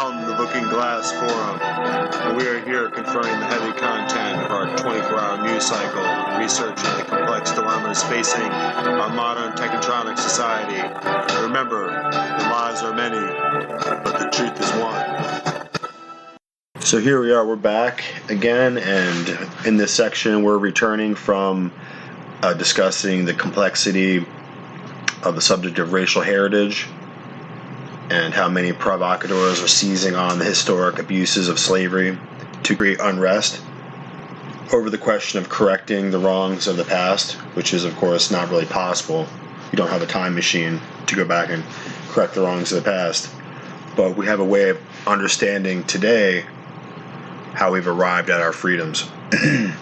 from the Looking Glass Forum, and we are here confronting the heavy content of our 24-hour news cycle, researching the complex dilemmas facing our modern technotronic society. Remember, the lies are many, but the truth is one. So here we are, we're back again, and in this section we're returning from discussing the complexity of the subject of racial heritage and how many provocateurs are seizing on the historic abuses of slavery to create unrest over the question of correcting the wrongs of the past, which is, of course, not really possible. You don't have a time machine to go back and correct the wrongs of the past. But we have a way of understanding today how we've arrived at our freedoms. And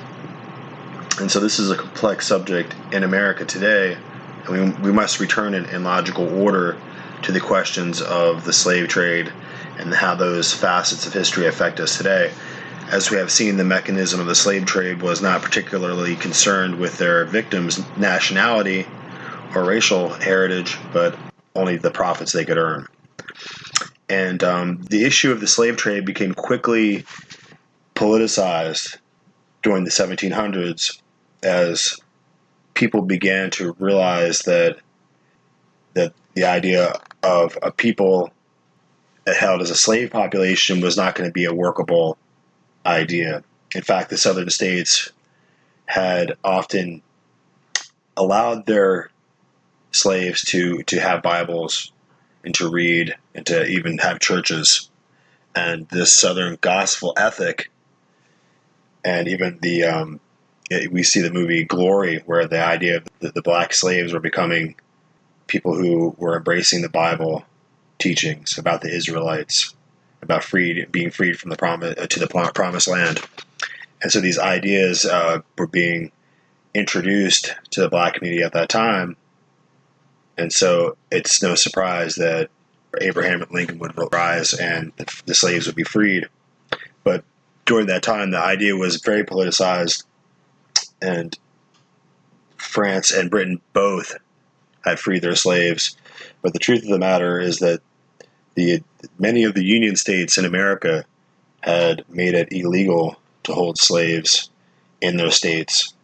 so this is a complex subject in America today, and we must return it in logical order to the questions of the slave trade and how those facets of history affect us today. As we have seen, the mechanism of the slave trade was not particularly concerned with their victims' nationality or racial heritage, but only the profits they could earn. And the issue of the slave trade became quickly politicized during the 1700s as people began to realize that the idea of a people held as a slave population was not going to be a workable idea. In fact, the southern states had often allowed their slaves to have Bibles and to read and to even have churches. And this southern gospel ethic, and even we see the movie Glory, where the idea of the black slaves were becoming people who were embracing the Bible teachings about the Israelites, about being freed from the promised land. And so these ideas were being introduced to the black community at that time. And so it's no surprise that Abraham Lincoln would rise and the slaves would be freed. But during that time, the idea was very politicized, and France and Britain both had freed their slaves. But the truth of the matter is that many of the Union states in America had made it illegal to hold slaves in their states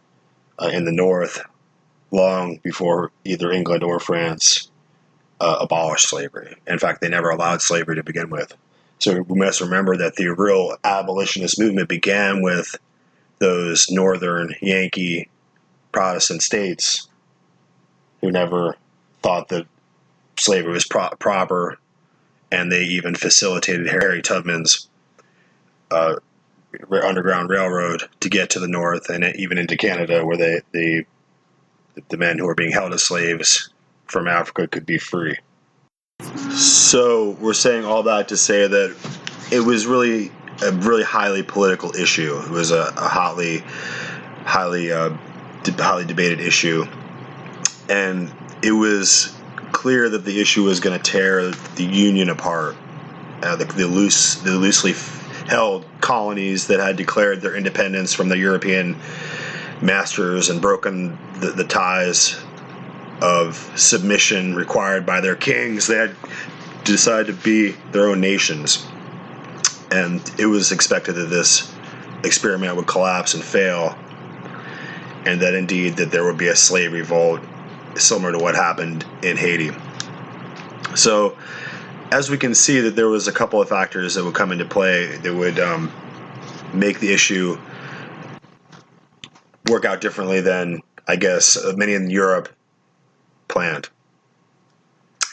in the North long before either England or France abolished slavery. In fact, they never allowed slavery to begin with. So we must remember that the real abolitionist movement began with those northern Yankee Protestant states who never thought that slavery was proper, and they even facilitated Harry Tubman's Underground Railroad to get to the north and even into Canada, where the men who were being held as slaves from Africa could be free. So we're saying all that to say that it was really a really highly political issue. It was a highly debated issue, and it was clear that the issue was going to tear the Union apart. The loosely held colonies that had declared their independence from the European masters and broken the ties of submission required by their kings, they had decided to be their own nations. And it was expected that this experiment would collapse and fail, and that indeed that there would be a slave revolt similar to what happened in Haiti. So as we can see, that there was a couple of factors that would come into play that would make the issue work out differently than, I guess, many in Europe planned.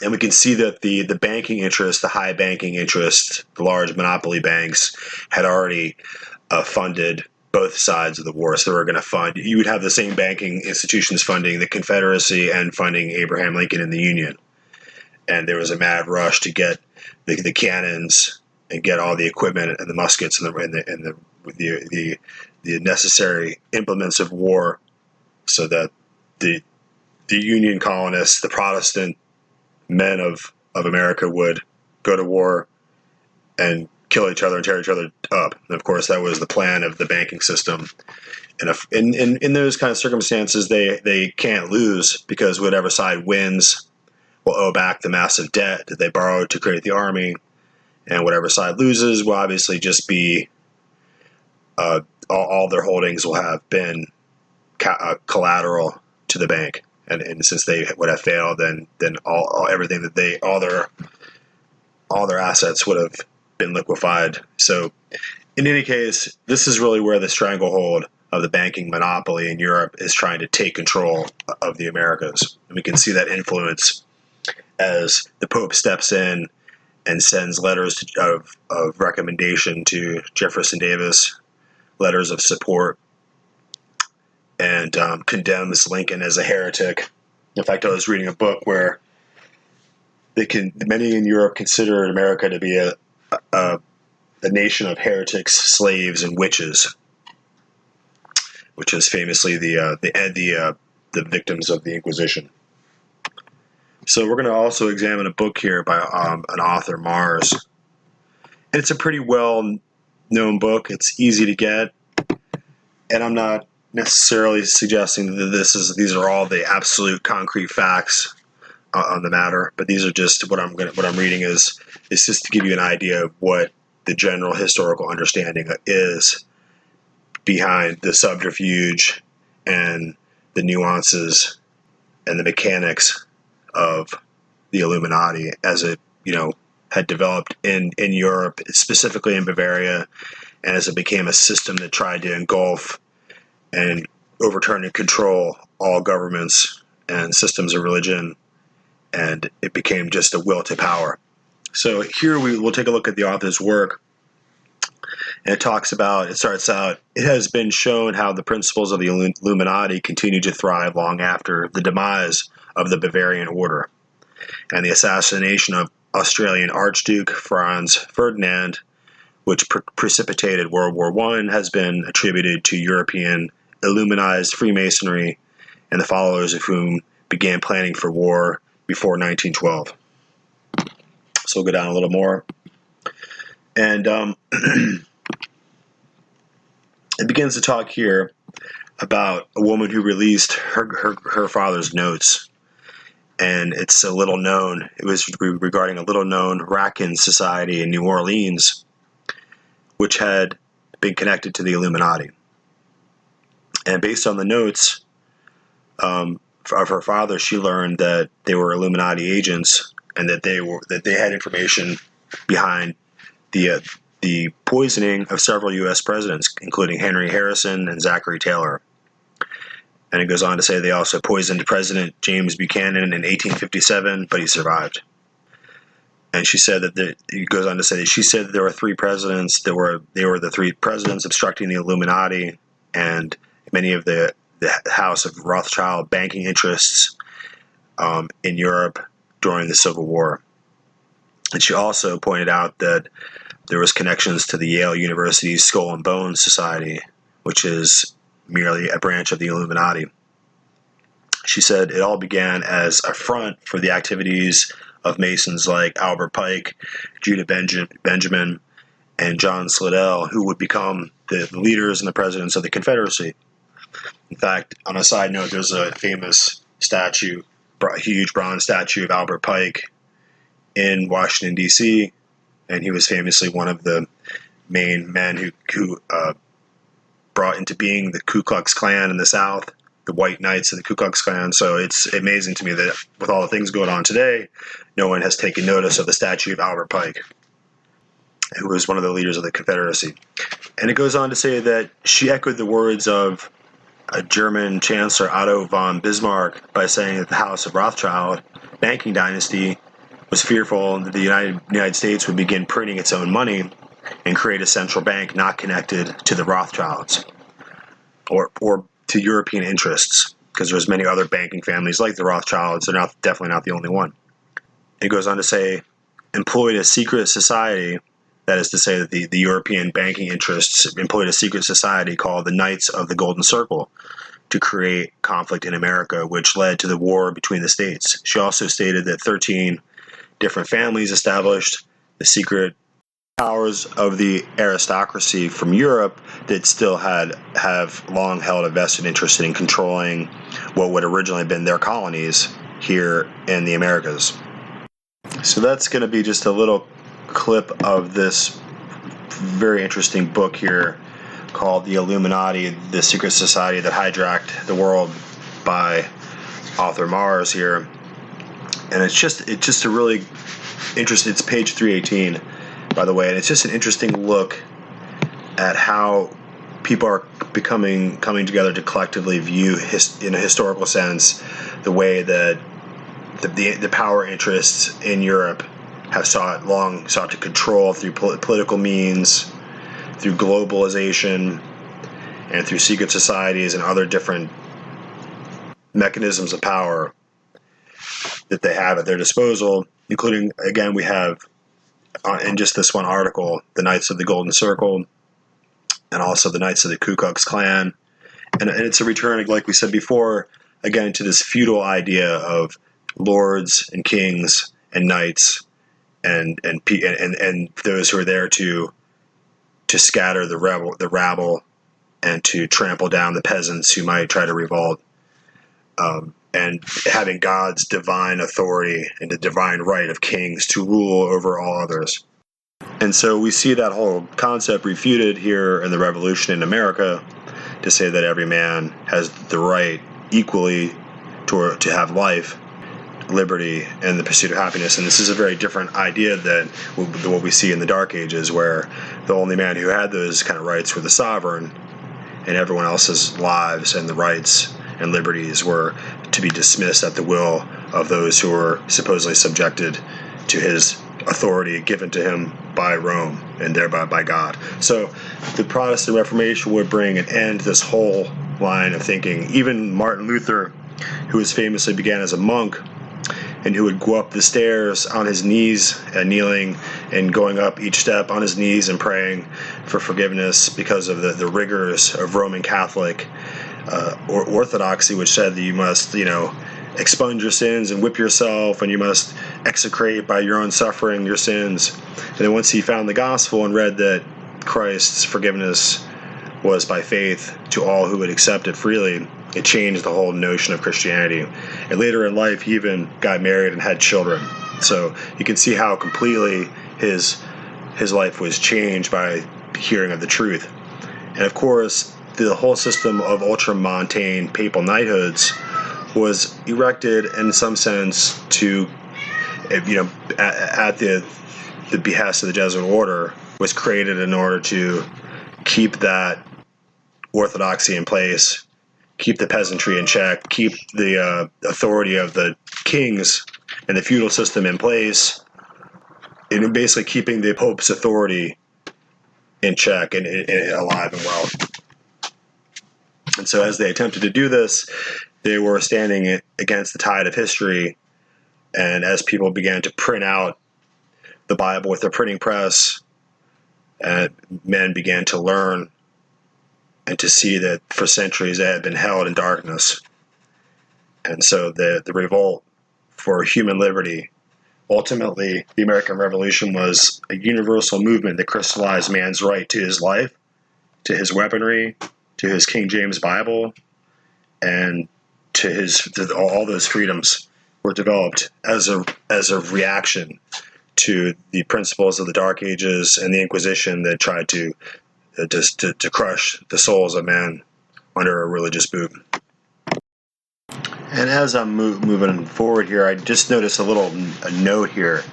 And we can see that the banking interest, the high banking interest, the large monopoly banks had already funded both sides of the war. So they were going to fund, you would have the same banking institutions funding the Confederacy and funding Abraham Lincoln and the Union. And there was a mad rush to get the cannons and get all the equipment and the muskets and the necessary implements of war, so that the Union colonists, the Protestant men of America, would go to war and kill each other and tear each other up. And of course, that was the plan of the banking system. And in those kind of circumstances, they can't lose, because whatever side wins will owe back the massive debt that they borrowed to create the army, and whatever side loses will obviously just be all their holdings will have been collateral to the bank, and since they would have failed, then everything that all their assets would have been liquefied. So, in any case, this is really where the stranglehold of the banking monopoly in Europe is trying to take control of the Americas, and we can see that influence as the Pope steps in and sends letters of recommendation to Jefferson Davis, letters of support, and condemns Lincoln as a heretic. In fact, I was reading a book where many in Europe considered America to be a nation of heretics, slaves, and witches, which is famously the victims of the Inquisition. So we're going to also examine a book here by an author, Mars. And it's a pretty well-known book. It's easy to get. And I'm not necessarily suggesting that these are all the absolute concrete facts on the matter, but these are just what I'm reading is just to give you an idea of what the general historical understanding is behind the subterfuge and the nuances and the mechanics of the Illuminati as it, had developed in Europe, specifically in Bavaria, and as it became a system that tried to engulf and overturn and control all governments and systems of religion, and it became just a will to power. So here we'll take a look at the author's work, and it starts out, it has been shown how the principles of the Illuminati continue to thrive long after the demise of the Bavarian order, and the assassination of Australian Archduke Franz Ferdinand, which precipitated World War I, has been attributed to European Illuminized Freemasonry, and the followers of whom began planning for war before 1912. So we'll go down a little more. And it begins to talk here about a woman who released her father's notes. And it's a little known, it was regarding a little known Raccan society in New Orleans, which had been connected to the Illuminati. And based on the notes of her father, she learned that they were Illuminati agents and that they had information behind the poisoning of several U.S. presidents, including Henry Harrison and Zachary Taylor. And it goes on to say they also poisoned President James Buchanan in 1857, but he survived. And she said that it goes on to say that she said that there were three presidents. They were the three presidents obstructing the Illuminati and many of the House of Rothschild banking interests in Europe during the Civil War. And she also pointed out that there was connections to the Yale University Skull and Bones Society, which is merely a branch of the Illuminati. She said it all began as a front for the activities of Masons like Albert Pike, Judah Benjamin, and John Slidell, who would become the leaders and the presidents of the Confederacy. In fact, on a side note, there's a famous statue, a huge bronze statue of Albert Pike in Washington, D.C., and he was famously one of the main men who brought into being the Ku Klux Klan in the South, the White Knights of the Ku Klux Klan. So it's amazing to me that with all the things going on today, no one has taken notice of the statue of Albert Pike, who was one of the leaders of the Confederacy. And it goes on to say that she echoed the words of a German Chancellor, Otto von Bismarck, by saying that the House of Rothschild banking dynasty was fearful that the United States would begin printing its own money and create a central bank not connected to the Rothschilds or to European interests, because there's many other banking families like the Rothschilds. They're definitely not the only one. It goes on to say, employed a secret society, that is to say that the European banking interests employed a secret society called the Knights of the Golden Circle to create conflict in America, which led to the war between the states. She also stated that 13 different families established the secret powers of the aristocracy from Europe that still have long held a vested interest in controlling what would originally have been their colonies here in the Americas. So that's going to be just a little clip of this very interesting book here called The Illuminati, the Secret Society that Hijacked the World by author Mars here. And it's just a really interesting, it's page 318, by the way, and it's just an interesting look at how people are coming together to collectively view, in a historical sense, the way that the power interests in Europe have long sought to control through political means, through globalization, and through secret societies and other different mechanisms of power that they have at their disposal, including, again, we have in just this one article, the Knights of the Golden Circle, and also the Knights of the Ku Klux Klan. And it's a return, like we said before, again, to this feudal idea of lords and kings and knights and those who are there to scatter the rabble and to trample down the peasants who might try to revolt, and having God's divine authority and the divine right of kings to rule over all others. And so we see that whole concept refuted here in the Revolution in America, to say that every man has the right equally to have life, liberty, and the pursuit of happiness. And this is a very different idea than what we see in the Dark Ages, where the only man who had those kind of rights were the sovereign, and everyone else's lives and the rights and liberties were to be dismissed at the will of those who were supposedly subjected to his authority given to him by Rome and thereby by God. So the Protestant Reformation would bring an end to this whole line of thinking. Even Martin Luther, who famously began as a monk and who would go up the stairs on his knees and kneeling and going up each step on his knees and praying for forgiveness because of the rigors of Roman Catholic or orthodoxy, which said that you must, expunge your sins and whip yourself, and you must execrate by your own suffering your sins. And then once he found the gospel and read that Christ's forgiveness was by faith to all who would accept it freely, it changed the whole notion of Christianity. And later in life, he even got married and had children. So you can see how completely his life was changed by hearing of the truth. And of course, the whole system of ultramontane papal knighthoods was erected in some sense to, at the behest of the Jesuit order, was created in order to keep that orthodoxy in place, keep the peasantry in check, keep the authority of the kings and the feudal system in place, and basically keeping the Pope's authority in check and alive and well. And so as they attempted to do this, they were standing against the tide of history, and as people began to print out the Bible with their printing press, men began to learn and to see that for centuries they had been held in darkness. And so the revolt for human liberty, ultimately the American Revolution was a universal movement that crystallized man's right to his life, to his weaponry, to his King James Bible, and to all those freedoms were developed as a reaction to the principles of the Dark Ages and the Inquisition that tried to crush the souls of men under a religious boot. And as I'm moving forward here, I just noticed a note here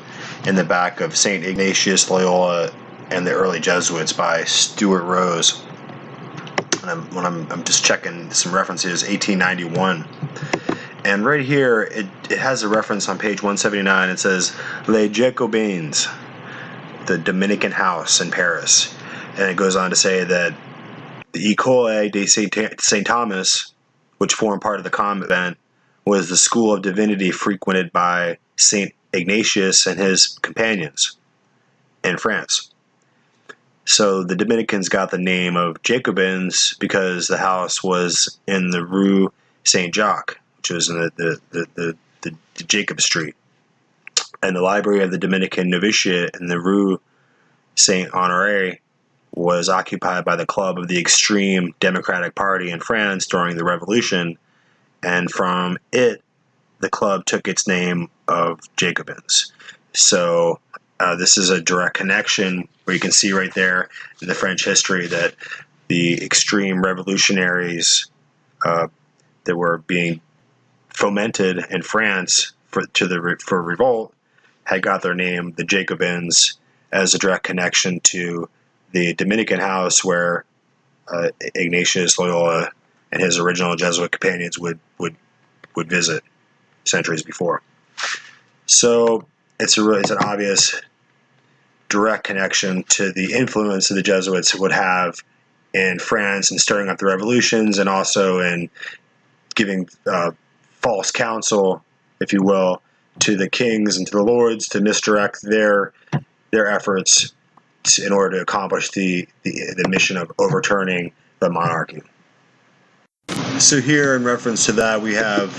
in the back of St. Ignatius Loyola and the Early Jesuits by Stuart Rose. And I'm just checking some references, 1891. And right here, it has a reference on page 179. It says, Les Jacobins, the Dominican house in Paris. And it goes on to say that the École de Saint Thomas, which formed part of the convent, was the school of divinity frequented by St. Ignatius and his companions in France. So the Dominicans got the name of Jacobins because the house was in the Rue Saint Jacques, which was in the Jacob Street. And the library of the Dominican Novitiate in the Rue Saint Honoré was occupied by the club of the extreme Democratic Party in France during the Revolution, and from it, the club took its name of Jacobins. So This is a direct connection where you can see right there in the French history that the extreme revolutionaries that were being fomented in France for revolt had got their name, the Jacobins, as a direct connection to the Dominican house where Ignatius Loyola and his original Jesuit companions would visit centuries before. So it's an obvious direct connection to the influence that the Jesuits would have in France and stirring up the revolutions, and also in giving false counsel, if you will, to the kings and to the lords to misdirect their efforts in order to accomplish the mission of overturning the monarchy. So here, in reference to that, we have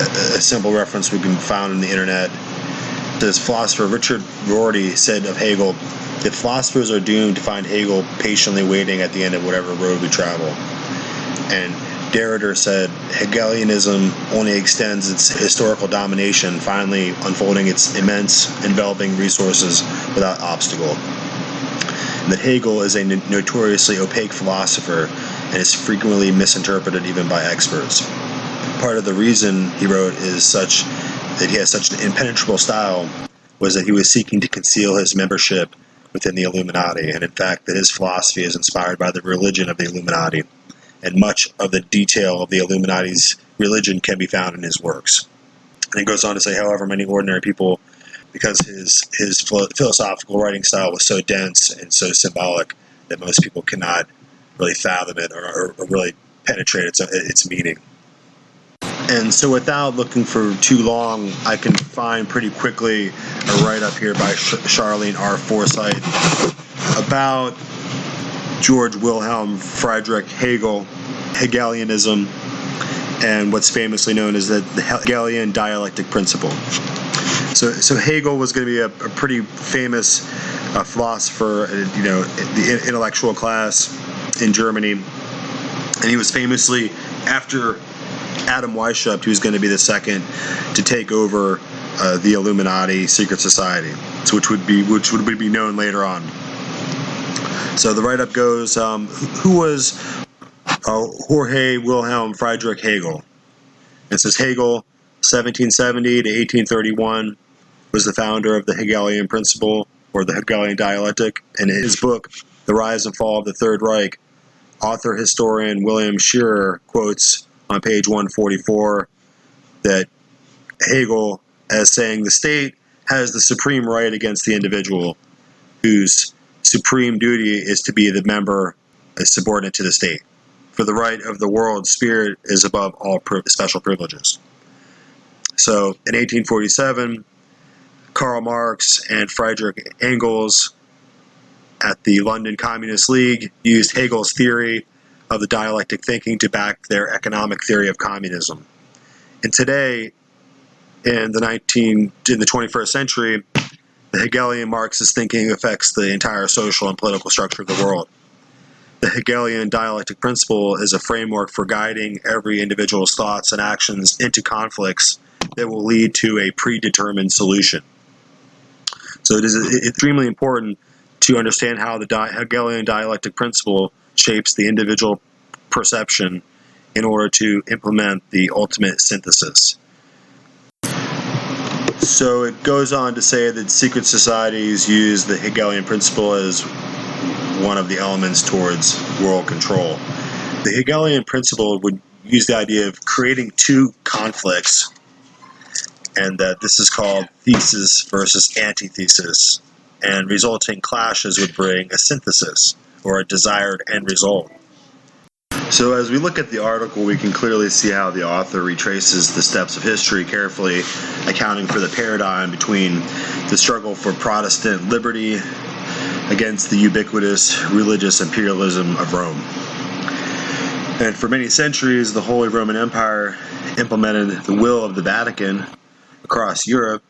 a simple reference we can find on the internet. This philosopher Richard Rorty said of Hegel, "If philosophers are doomed to find Hegel patiently waiting at the end of whatever road we travel." And Derrida said, "Hegelianism only extends its historical domination, finally unfolding its immense enveloping resources without obstacle." And that Hegel is a notoriously opaque philosopher and is frequently misinterpreted even by experts. Part of the reason, he wrote, is that he has such an impenetrable style was that he was seeking to conceal his membership within the Illuminati, and in fact that his philosophy is inspired by the religion of the Illuminati, and much of the detail of the Illuminati's religion can be found in his works. And he goes on to say, however, many ordinary people, because his philosophical writing style was so dense and so symbolic that most people cannot really fathom it or really penetrate its meaning. And so without looking for too long, I can find pretty quickly a write-up here by Charlene R. Forsyth about George Wilhelm Friedrich Hegel, Hegelianism, and what's famously known as the Hegelian Dialectic principle. So Hegel was going to be a pretty famous philosopher, the intellectual class in Germany, and he was famously, after Adam Weishaupt, who's going to be the second to take over the Illuminati secret society, so which would be known later on. So the write-up goes, who was Jorge Wilhelm Friedrich Hegel? It says Hegel, 1770 to 1831, was the founder of the Hegelian principle, or the Hegelian Dialectic. In his book, The Rise and Fall of the Third Reich, author-historian William Scherer quotes on page 144 that Hegel as saying, "The state has the supreme right against the individual, whose supreme duty is to be the member subordinate to the state. For the right of the world spirit is above all special privileges." So in 1847, Karl Marx and Friedrich Engels at the London Communist League used Hegel's theory of the dialectic thinking to back their economic theory of communism. And today, in the 21st century, the Hegelian Marxist thinking affects the entire social and political structure of the world. The Hegelian dialectic principle is a framework for guiding every individual's thoughts and actions into conflicts that will lead to a predetermined solution. So it is extremely important to understand how the Hegelian dialectic principle shapes the individual perception in order to implement the ultimate synthesis. So it goes on to say that secret societies use the Hegelian principle as one of the elements towards world control. The Hegelian principle would use the idea of creating two conflicts, and that this is called thesis versus antithesis, and resulting clashes would bring a synthesis or a desired end result. So as we look at the article, we can clearly see how the author retraces the steps of history carefully, accounting for the paradigm between the struggle for Protestant liberty against the ubiquitous religious imperialism of Rome. And for many centuries, the Holy Roman Empire implemented the will of the Vatican across Europe,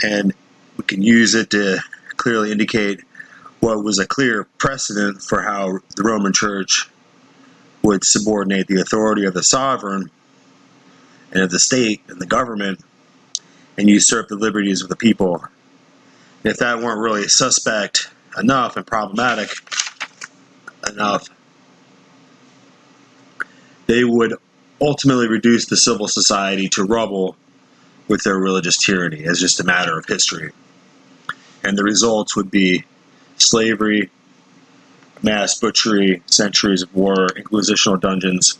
and we can use it to clearly indicate what was a clear precedent for how the Roman Church would subordinate the authority of the sovereign and of the state and the government and usurp the liberties of the people. If that weren't really suspect enough and problematic enough, they would ultimately reduce the civil society to rubble with their religious tyranny as just a matter of history. And the results would be slavery, mass butchery, centuries of war, inquisitional dungeons,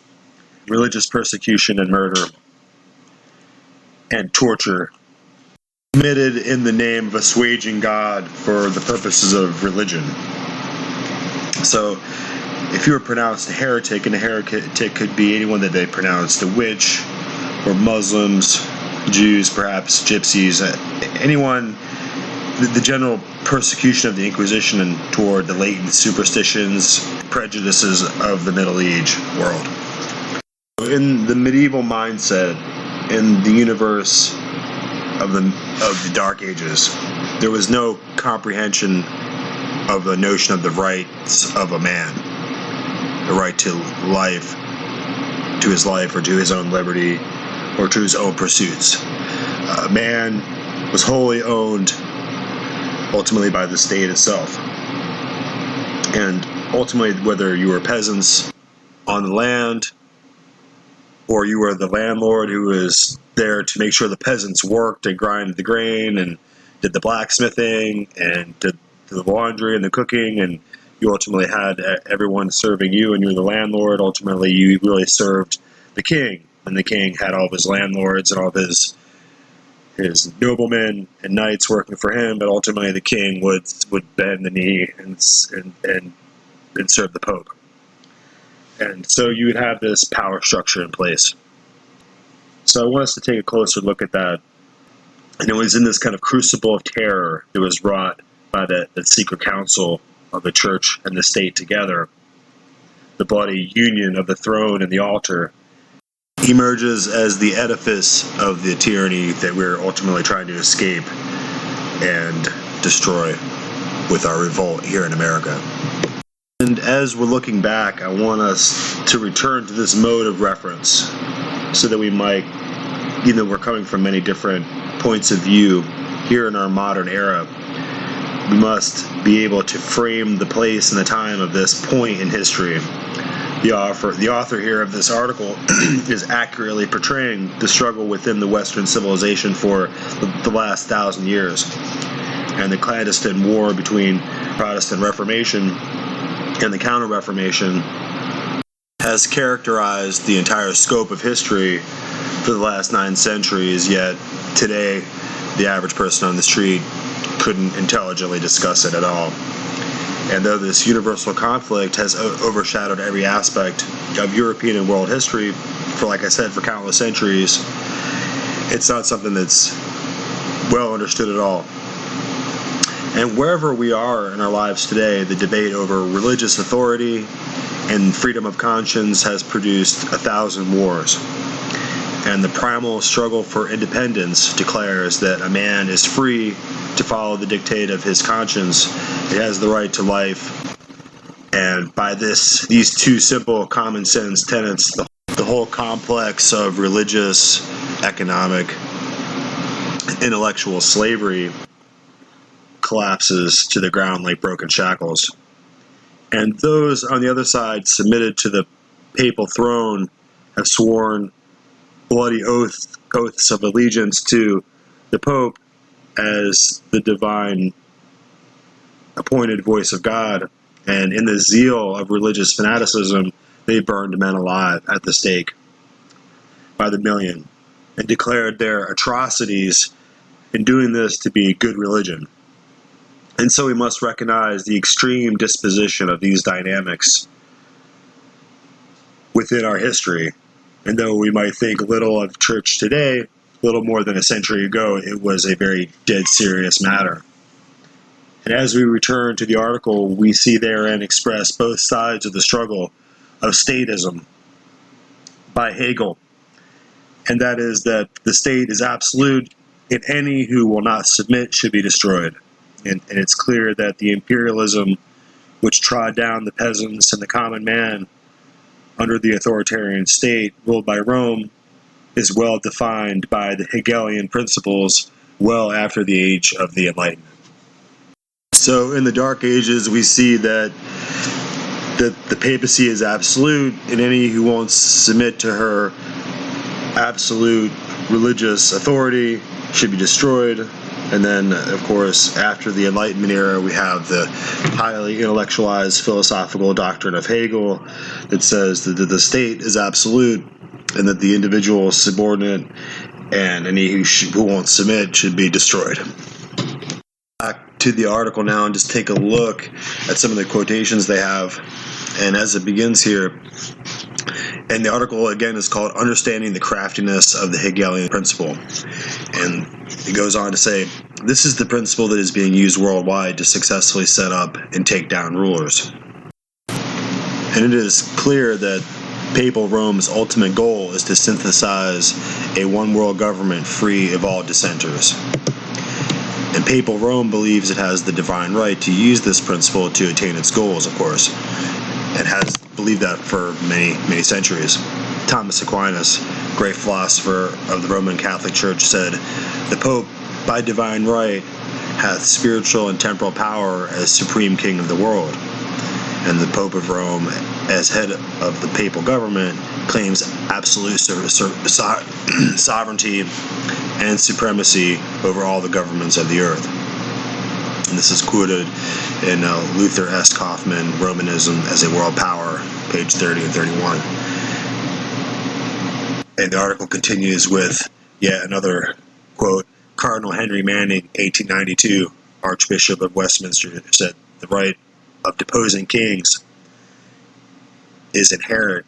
religious persecution and murder, and torture committed in the name of assuaging God for the purposes of religion. So, if you were pronounced a heretic, and a heretic could be anyone that they pronounced a witch, or Muslims, Jews, perhaps gypsies, anyone, the general persecution of the Inquisition and toward the latent superstitions, prejudices of the Middle Age world. In the medieval mindset, in the universe of the Dark Ages, there was no comprehension of the notion of the rights of a man, the right to life, to his life, or to his own liberty, or to his own pursuits. A man was wholly owned ultimately by the state itself. And ultimately, whether you were peasants on the land, or you were the landlord who was there to make sure the peasants worked and grinded the grain and did the blacksmithing and did the laundry and the cooking, and you ultimately had everyone serving you, and you were the landlord. Ultimately, you really served the king, and the king had all of his landlords and all of his noblemen and knights working for him, but ultimately the king would bend the knee and serve the Pope. And so you would have this power structure in place. So I want us to take a closer look at that. And it was in this kind of crucible of terror that was wrought by the secret council of the church and the state together. The bloody union of the throne and the altar emerges as the edifice of the tyranny that we're ultimately trying to escape and destroy with our revolt here in America. And as we're looking back, I want us to return to this mode of reference so that we might, even though we're coming from many different points of view here in our modern era, we must be able to frame the place and the time of this point in history. The author here of this article is accurately portraying the struggle within the Western civilization for the last 1,000 years, and the clandestine war between Protestant Reformation and the Counter-Reformation has characterized the entire scope of history for the last 9 centuries, yet today the average person on the street couldn't intelligently discuss it at all. And though this universal conflict has overshadowed every aspect of European and world history for, like I said, for countless centuries, it's not something that's well understood at all. And wherever we are in our lives today, the debate over religious authority and freedom of conscience has produced 1,000 wars. And the primal struggle for independence declares that a man is free to follow the dictate of his conscience. He has the right to life. And by these two simple common sense tenets, the whole complex of religious, economic, intellectual slavery collapses to the ground like broken shackles. And those on the other side, submitted to the papal throne, have sworn bloody oaths of allegiance to the Pope as the divine appointed voice of God. And in the zeal of religious fanaticism, they burned men alive at the stake by the million and declared their atrocities in doing this to be good religion. And so we must recognize the extreme disposition of these dynamics within our history. And though we might think little of church today, little more than a century ago, it was a very dead serious matter. And as we return to the article, we see therein expressed both sides of the struggle of statism by Hegel. And that is that the state is absolute, and any who will not submit should be destroyed. And it's clear that the imperialism which trod down the peasants and the common man under the authoritarian state ruled by Rome is well defined by the Hegelian principles well after the age of the Enlightenment. So in the Dark Ages, we see that the papacy is absolute, and any who won't submit to her absolute religious authority should be destroyed. And then, of course, after the Enlightenment era, we have the highly intellectualized philosophical doctrine of Hegel that says that the state is absolute and that the individual is subordinate, and any who won't submit should be destroyed. Back to the article now and just take a look at some of the quotations they have. And as it begins here, and the article again is called Understanding the Craftiness of the Hegelian Principle. And it goes on to say, this is the principle that is being used worldwide to successfully set up and take down rulers. And it is clear that Papal Rome's ultimate goal is to synthesize a one-world government free of all dissenters. And Papal Rome believes it has the divine right to use this principle to attain its goals, of course, and has believed that for many, many centuries. Thomas Aquinas, great philosopher of the Roman Catholic Church, said, "The Pope, by divine right, hath spiritual and temporal power as supreme king of the world." And the Pope of Rome, as head of the papal government, claims absolute sovereignty and supremacy over all the governments of the earth. And this is quoted in Luther S. Kaufman, Romanism as a World Power, page 30 and 31. And the article continues with yet another quote. Cardinal Henry Manning, 1892, Archbishop of Westminster, said, "The right of deposing kings is inherent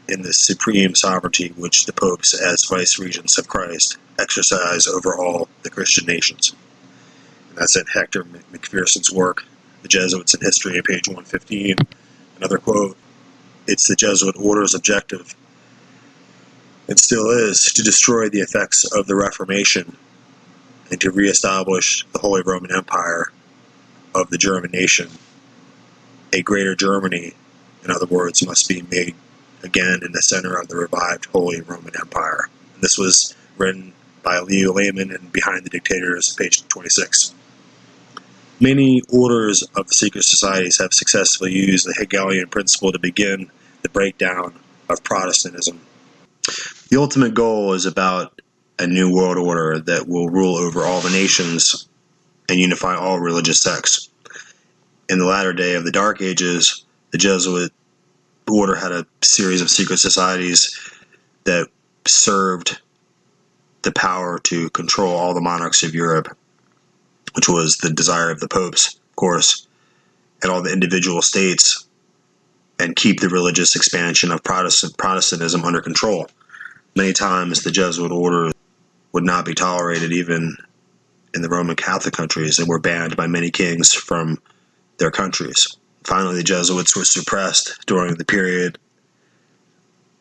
in the supreme sovereignty which the popes, as vice-regents of Christ, exercise over all the Christian nations." And that's in Hector McPherson's work, The Jesuits in History, page 115. Another quote, "It's the Jesuit order's objective, and still is, to destroy the effects of the Reformation and to reestablish the Holy Roman Empire of the German nation. A greater Germany, in other words, must be made again in the center of the revived Holy Roman Empire." And this was written by Leo Lehman in Behind the Dictators, page 26. Many orders of secret societies have successfully used the Hegelian principle to begin the breakdown of Protestantism. The ultimate goal is about a new world order that will rule over all the nations and unify all religious sects. In the latter day of the Dark Ages, the Jesuit order had a series of secret societies that served the power to control all the monarchs of Europe, which was the desire of the popes, of course, and all the individual states, and keep the religious expansion of Protestantism under control. Many times the Jesuit order would not be tolerated even in the Roman Catholic countries and were banned by many kings from their countries. Finally, the Jesuits were suppressed during the period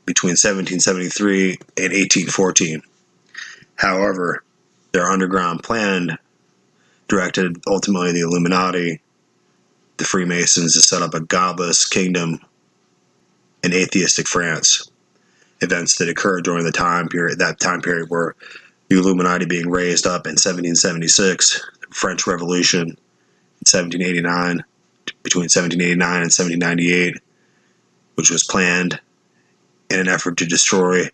between 1773 and 1814. However, their underground plan directed ultimately the Illuminati, the Freemasons, to set up a godless kingdom in atheistic France. Events that occurred during that time period were the Illuminati being raised up in 1776, the French Revolution in 1789, between 1789 and 1798, which was planned in an effort to destroy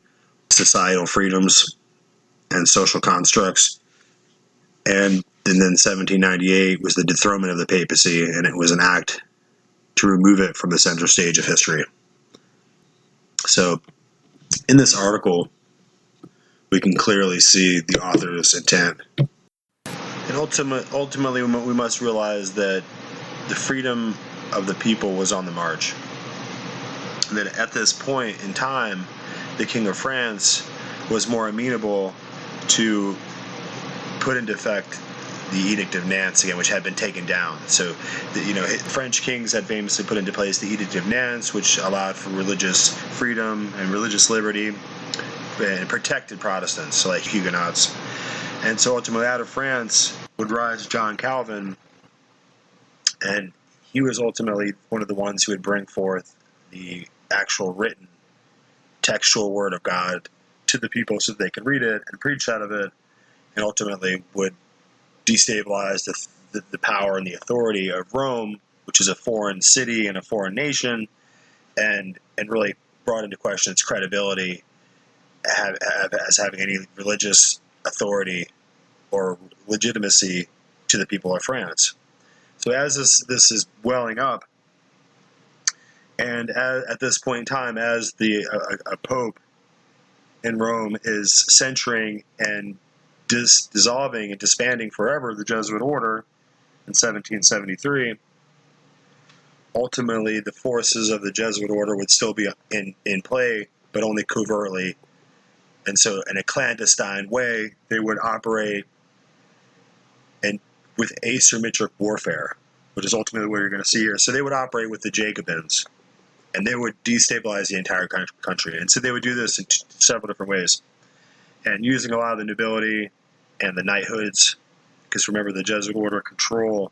societal freedoms and social constructs. And then 1798 was the dethronement of the papacy, and it was an act to remove it from the center stage of history. So, in this article, we can clearly see the author's intent. And ultimately, we must realize that the freedom of the people was on the march. And that at this point in time, the King of France was more amenable to put into effect the Edict of Nantes again, which had been taken down. So, French kings had famously put into place the Edict of Nantes, which allowed for religious freedom and religious liberty and protected Protestants, so like Huguenots. And so ultimately out of France would rise John Calvin, and he was ultimately one of the ones who would bring forth the actual written textual word of God to the people so they could read it and preach out of it, and ultimately would destabilize the power and the authority of Rome, which is a foreign city and a foreign nation, and really brought into question its credibility as having any religious authority or legitimacy to the people of France. So as this is welling up, and at this point in time, as a pope in Rome is censuring and dissolving and disbanding forever the Jesuit order in 1773, ultimately the forces of the Jesuit order would still be in play, but only covertly. And so in a clandestine way, they would operate with asymmetric warfare, which is ultimately what you're going to see here. So they would operate with the Jacobins, and they would destabilize the entire country. And so they would do this in several different ways, and using a lot of the nobility and the knighthoods, because remember, the Jesuit order control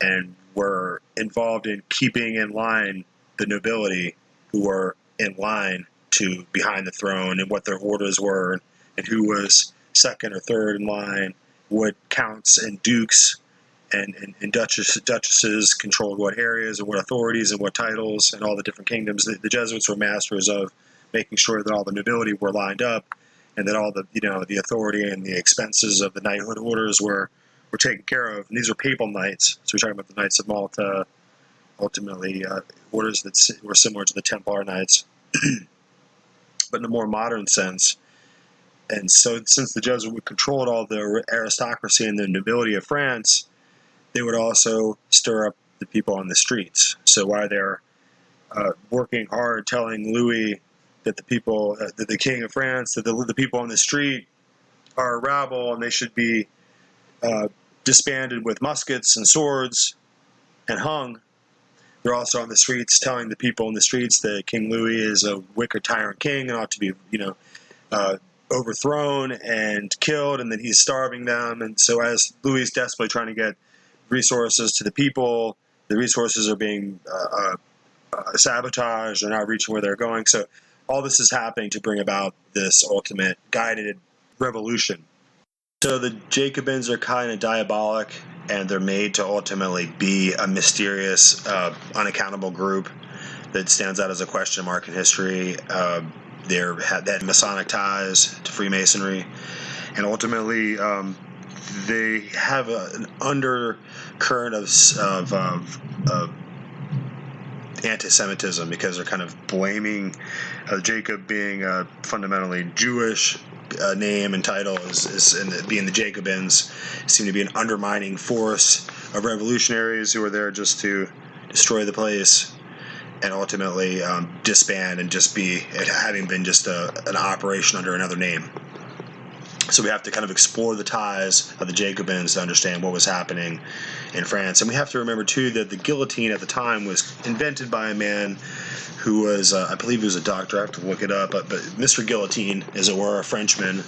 and were involved in keeping in line the nobility who were in line to behind the throne, and what their orders were, and who was second or third in line, what counts and dukes and duchesses controlled what areas and what authorities and what titles and all the different kingdoms. The Jesuits were masters of making sure that all the nobility were lined up, and that all the the authority and the expenses of the knighthood orders were taken care of. And these are papal knights, so we're talking about the Knights of Malta, ultimately orders that were similar to the Templar Knights, but in a more modern sense. And so since the Jesuits controlled all the aristocracy and the nobility of France, they would also stir up the people on the streets. So while they're working hard, telling Louis that the people, that the King of France, that the people on the street are a rabble and they should be disbanded with muskets and swords and hung, they're also on the streets telling the people in the streets that King Louis is a wicked tyrant king and ought to be, overthrown and killed, and that he's starving them. And so as Louis is desperately trying to get resources to the people, the resources are being sabotaged, they're not reaching where they're going. So all this is happening to bring about this ultimate guided revolution. So the Jacobins are kind of diabolic, and they're made to ultimately be a mysterious, unaccountable group that stands out as a question mark in history. They had Masonic ties to Freemasonry, and ultimately they have an undercurrent of anti-Semitism, because they're kind of blaming Jacob being a fundamentally Jewish name and title and being the Jacobins seem to be an undermining force of revolutionaries who are there just to destroy the place and ultimately disband and just be having been just an operation under another name. So we have to kind of explore the ties of the Jacobins to understand what was happening in France. And we have to remember, too, that the guillotine at the time was invented by a man who was, I believe he was a doctor, I have to look it up, but Mr. Guillotine, as it were, a Frenchman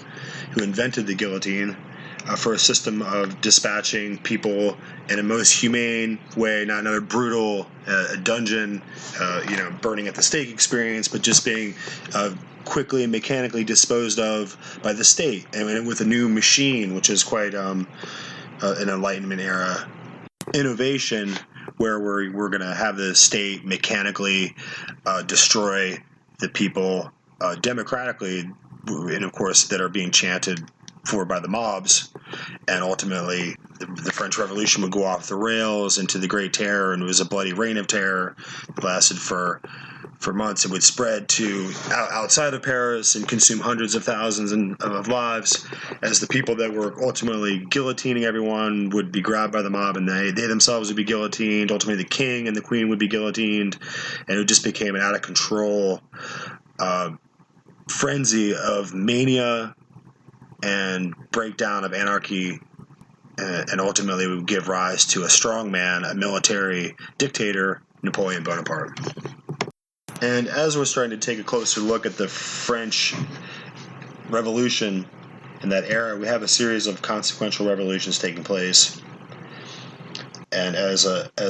who invented the guillotine for a system of dispatching people in a most humane way, not another brutal dungeon, burning at the stake experience, but just being quickly and mechanically disposed of by the state, and with a new machine, which is quite an Enlightenment era innovation, where we're going to have the state mechanically destroy the people democratically, and of course that are being chanted for by the mobs. And ultimately the French Revolution would go off the rails into the Great Terror, and it was a bloody reign of terror that lasted for months. It would spread to outside of Paris and consume hundreds of thousands of lives, as the people that were ultimately guillotining everyone would be grabbed by the mob, and they themselves would be guillotined. Ultimately, the king and the queen would be guillotined, and it just became an out-of-control frenzy of mania and breakdown of anarchy, and ultimately would give rise to a strong man, a military dictator, Napoleon Bonaparte. And as we're starting to take a closer look at the French Revolution in that era, we have a series of consequential revolutions taking place. And as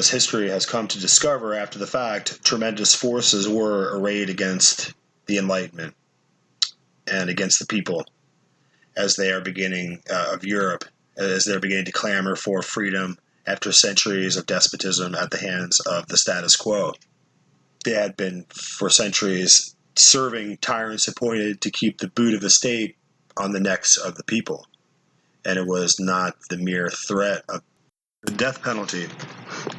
history has come to discover after the fact, tremendous forces were arrayed against the Enlightenment and against the people as they are beginning of Europe as they're beginning to clamor for freedom after centuries of despotism at the hands of the status quo. They had been, for centuries, serving tyrants appointed to keep the boot of the state on the necks of the people. And it was not the mere threat of the death penalty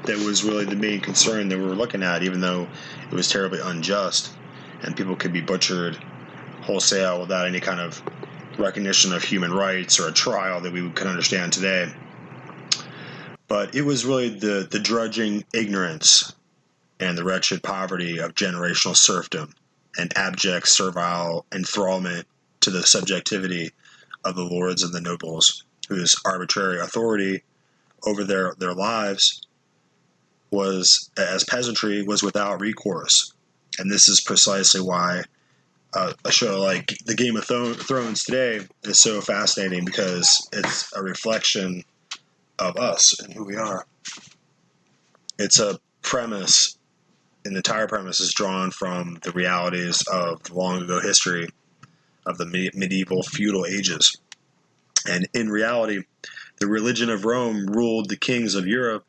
that was really the main concern that we were looking at, even though it was terribly unjust and people could be butchered wholesale without any kind of recognition of human rights or a trial that we could understand today. But it was really the drudging ignorance and the wretched poverty of generational serfdom and abject servile enthrallment to the subjectivity of the lords and the nobles, whose arbitrary authority over their lives was, as peasantry, was without recourse. And this is precisely why a show like the Game of Thrones today is so fascinating, because it's a reflection of us and who we are. It's a premise, an entire premise is drawn from the realities of the long ago history of the medieval feudal ages. And in reality, the religion of Rome ruled the kings of Europe,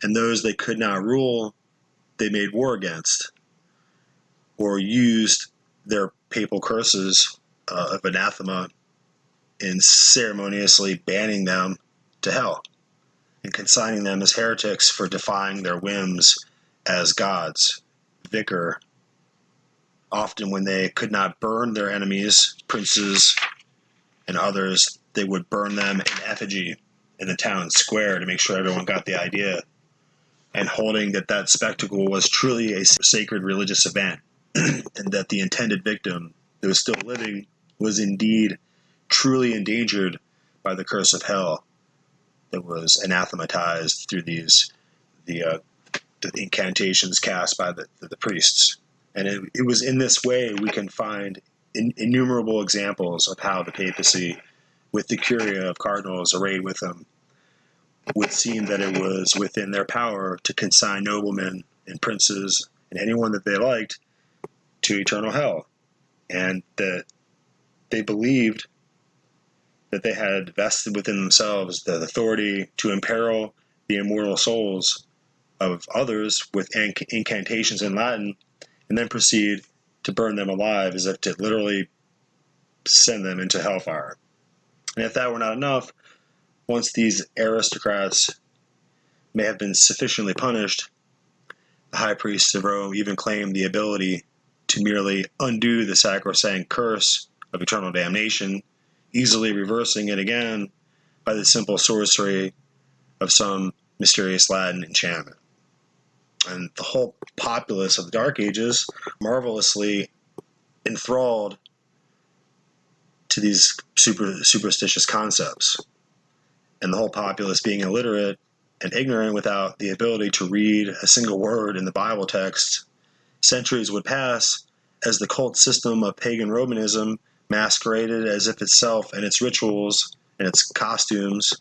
and those they could not rule, they made war against, or used their papal curses of anathema in ceremoniously banning them to hell and consigning them as heretics for defying their whims as gods. Vicar, often when they could not burn their enemies, princes and others, they would burn them in effigy in the town square to make sure everyone got the idea, and holding that spectacle was truly a sacred religious event, and that the intended victim that was still living was indeed truly endangered by the curse of hell that was anathematized through the incantations cast by the priests. And it was in this way we can find innumerable examples of how the papacy, with the curia of cardinals arrayed with them, would seem that it was within their power to consign noblemen and princes and anyone that they liked to eternal hell, and that they believed that they had vested within themselves the authority to imperil the immortal souls of others with incantations in Latin, and then proceed to burn them alive, as if to literally send them into hellfire. And if that were not enough, once these aristocrats may have been sufficiently punished, the high priests of Rome even claimed the ability to merely undo the sacrosanct curse of eternal damnation, easily reversing it again by the simple sorcery of some mysterious Latin enchantment. And the whole populace of the Dark Ages, marvelously enthralled to these superstitious concepts. And the whole populace, being illiterate and ignorant without the ability to read a single word in the Bible text, centuries would pass as the cult system of pagan Romanism masqueraded as if itself and its rituals and its costumes,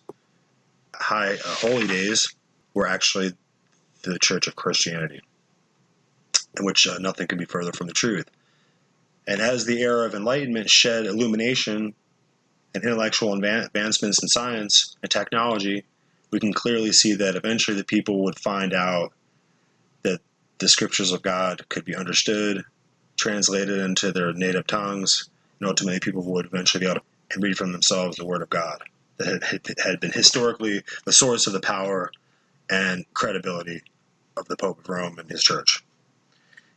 holy days, were actually the Church of Christianity, in which nothing could be further from the truth. And as the era of enlightenment shed illumination and intellectual advancements in science and technology, we can clearly see that eventually the people would find out that the scriptures of God could be understood, translated into their native tongues, and ultimately people would eventually be able to read from themselves the Word of God that had been historically the source of the power and credibility of the Pope of Rome and his church.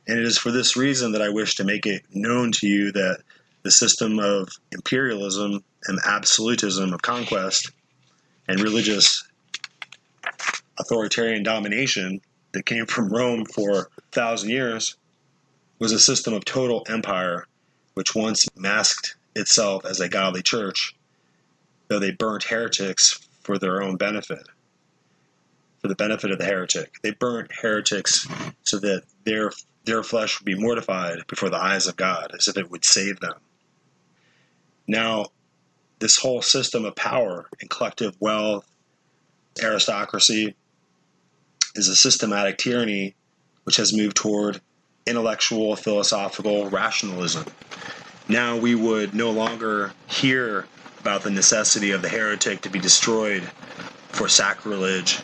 And it is for this reason that I wish to make it known to you that the system of imperialism and absolutism of conquest and religious authoritarian domination that came from Rome for 1,000 years was a system of total empire, which once masked itself as a godly church, though they burnt heretics for their own benefit, for the benefit of the heretic. They burnt heretics so that their flesh would be mortified before the eyes of God, as if it would save them. Now, this whole system of power and collective wealth, aristocracy, is a systematic tyranny which has moved toward intellectual, philosophical rationalism. Now we would no longer hear about the necessity of the heretic to be destroyed for sacrilege